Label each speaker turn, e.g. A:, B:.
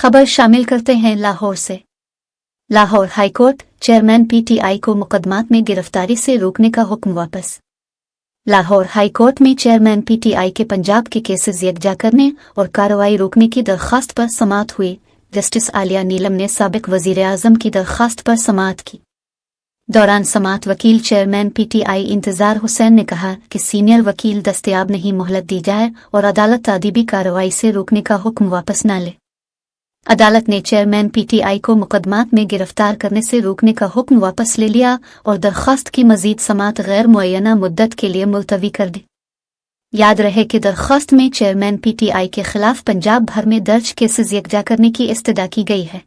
A: खबर शामिल करते हैं लाहौर से। लाहौर हाईकोर्ट चेयरमैन पीटीआई को मुकदमात में गिरफ्तारी से रोकने का हुक्म वापस। लाहौर हाईकोर्ट में चेयरमैन पीटीआई के पंजाब के केसेस यकजा करने और कार्रवाई रोकने की दरख्वास्त पर समाअत हुई। जस्टिस आलिया नीलम ने साबिक वजीर आजम की दरख्वास्त पर समाअत की। दौरान समाअत वकील चेयरमैन पीटीआई इंतजार हुसैन ने कहा कि सीनियर वकील दस्तयाब नहीं, मोहलत दी जाए और अदालत तादीबी कार्रवाई से रोकने का हुक्म वापस न ले। अदालत ने चेयरमैन पीटीआई को मुकदमात में गिरफ्तार करने से रोकने का हुक्म वापस ले लिया और दरख्वास्त की मजीद समाअत गैर मुअय्यना मुद्दत के लिए मुलतवी कर दी। याद रहे कि दरख्वास्त में चेयरमैन पीटीआई के खिलाफ पंजाब भर में दर्ज केसेस यकजा करने की इस्तदा की गई है।